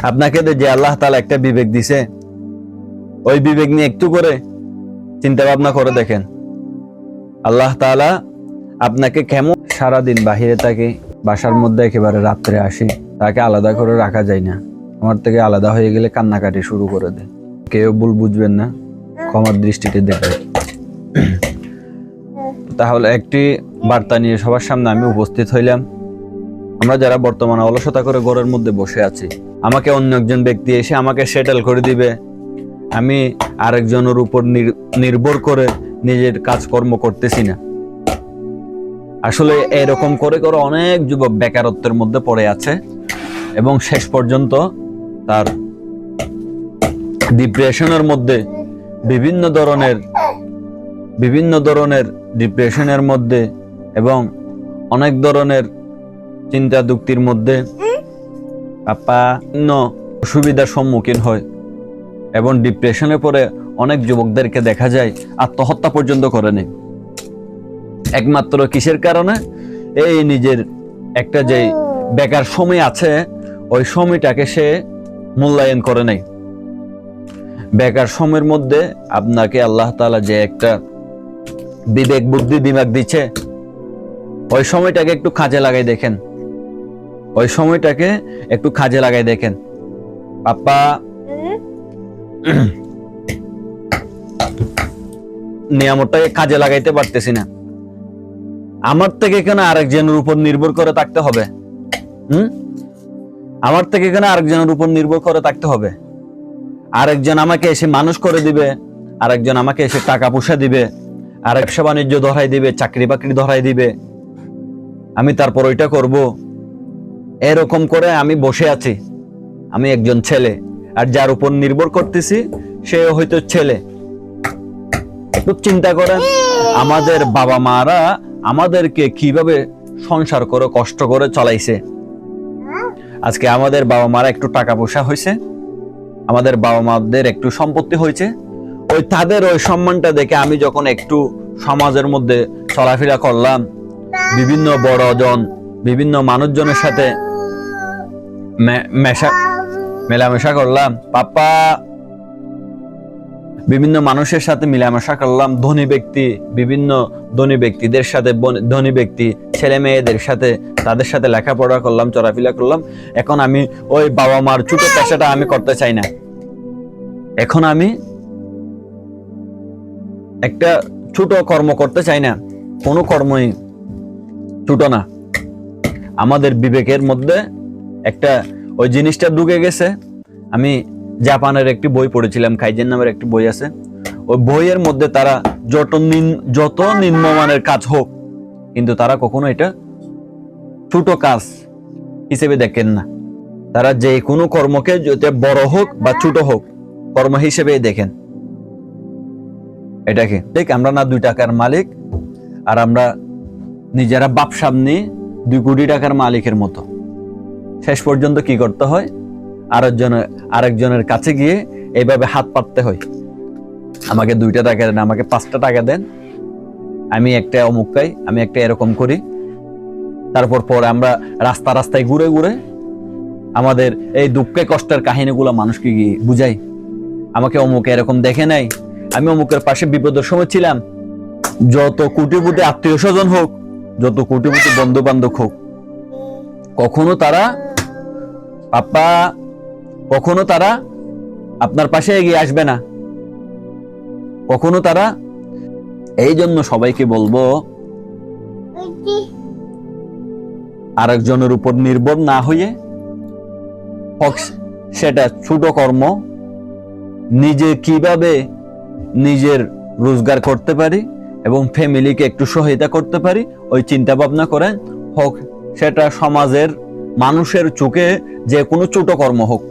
আপনাকে যে আল্লাহ তাআলা একটা বিবেক দিছে, ওই বিবেক নিয়ে একটু করে চিন্তা ভাবনা করে দেখেন আল্লাহ তাআলা আপনাকে কেমন। সারাদিন বাহিরে থাকে, বাসার মধ্যে একেবারে রাত্রে আসি, তাকে আলাদা করে রাখা যায় না। আমার থেকে আলাদা হয়ে গেলে কান্নাকাটি শুরু করে দেয়। কেউ ভুল বুঝবেন না, ক্ষমার দৃষ্টিতে দেখবেন। তাহলে একটি বার্তা নিয়ে সবার সামনে আমি উপস্থিত হইলাম। আমরা যারা বর্তমানে অলসতা করে ঘরের মধ্যে বসে আছি, আমাকে অন্য একজন ব্যক্তি এসে আমাকে সেটেল করে দিবে, আমি আরেকজনের উপর নির্ভর করে নিজের কাজকর্ম করতেছি না। আসলে এরকম করে করে অনেক যুবক বেকারত্বের মধ্যে পড়ে আছে এবং শেষ পর্যন্ত তার ডিপ্রেশনের মধ্যে বিভিন্ন ধরনের ডিপ্রেশনের মধ্যে এবং অনেক ধরনের চিন্তা দুঃখের মধ্যে অসুবিধার সম্মুখীন হয় এবং ডিপ্রেশনে পড়ে অনেক যুবকদেরকে দেখা যায় আত্মহত্যা পর্যন্ত করে নেয়। একমাত্র কিসের কারণে? এই নিজের একটা যে বেকার সময় আছে, ওই সময়টাকে সে মূল্যায়ন করে নেয়। বেকার সময়ের মধ্যে আপনাকে আল্লাহ তাআলা যে একটা বিবেক বুদ্ধি দিমাগ দিচ্ছে, ওই সময়টাকে একটু কাজে লাগাই দেখেন। পাপ্পা নিয়ামতটাকে কাজে লাগাইতে পারতেছি না, আমার থেকে কেন আরেকজনের উপর নির্ভর করে থাকতে হবে? আরেকজন আমাকে এসে মানুষ করে দিবে, আরেকজন আমাকে এসে টাকা পয়সা দিবে, আর ব্যবসা বাণিজ্য ধরাই দিবে, চাকরি বাকরি ধরাই দিবে, আমি তারপর ওইটা করব। এরকম করে আমি বসে আছি। আমি একজন ছেলে, আর যার উপর নির্ভর করতেছি সে হয়তো ছেলে। একটু চিন্তা করেন, আমাদের বাবা মারা আমাদেরকে কিভাবে সংসার করে কষ্ট করে চালাইছে। আজকে আমাদের বাবা মারা একটু টাকা পয়সা হয়েছে, আমাদের বাবা মাদের একটু সম্পত্তি হয়েছে, ওই তাদের ওই সম্মানটা দেখে আমি যখন একটু সমাজের মধ্যে চলাফেরা করলাম, বিভিন্ন বড়জন বিভিন্ন মানুষজনের সাথে মেলামেশা করলাম, বিভিন্ন মানুষের সাথে মিলামেশা করলাম, বিভিন্ন ধনী ব্যক্তিদের সাথে, ধনী ব্যক্তি ছেলে মেয়েদের সাথে, তাদের সাথে লেখাপড়া করলাম, চলাফেরা করলাম। এখন আমি ওই বাবা মার ছোট পেশাটা আমি করতে চাই না। এখন আমি একটা ছোট কর্ম করতে চাই না। কোনো কর্মই ছোট না। আমাদের বিবেকের মধ্যে একটা ওই জিনিসটা ঢুকে গেছে। আমি জাপানের একটি বই পড়েছিলাম, কাইজেন নামের একটি বই আছে। ওই বইয়ের মধ্যে তারা যত নিম্নমানের কাজ হোক, কিন্তু তারা কখনো এটা ছোট কাজ হিসেবে দেখেন না। তারা যে কোনো কর্মকে যদি বড় হোক বা ছোট হোক, কর্ম হিসেবে দেখেন। এটাকে ঠিক আমরা না 2 টাকার মালিক, আর আমরা নিজেরা বাপ সামনে 2 কোটি টাকার মালিকের মতো। শেষ পর্যন্ত কি করতে হয়? আরেকজনের কাছে গিয়ে এইভাবে হাত পাততে হয়। আমাকে 2টা টাকা দেন, আমাকে 5টা টাকা দেন, আমি একটা অমুক খাই, আমি একটা এরকম করি। তারপর আমরা রাস্তায় ঘুরে ঘুরে আমাদের এই দুঃখে কষ্টের কাহিনীগুলো মানুষকে গিয়ে বুঝাই। আমাকে অমুক এরকম দেখে নাই, আমি অমুকের পাশে বিপদের সময় ছিলাম। যত কোটিপতি আত্মীয় স্বজন হোক, যত কোটিপতি বন্ধু বান্ধব হোক, কখনো তারা আপনার পাশে এগিয়ে আসবে না। কখনো তারা। এই জন্য সবাইকে বলবো, আরেকজনের উপর নির্ভর না হয়ে হোক সেটা ছোট কর্ম, নিজে কিভাবে নিজের রোজগার করতে পারি এবং ফ্যামিলিকে একটু সহায়তা করতে পারি, ওই চিন্তা ভাবনা করেন। হোক সেটা সমাজের মানুষের চোখে যে কোনো ছোট কর্ম হোক,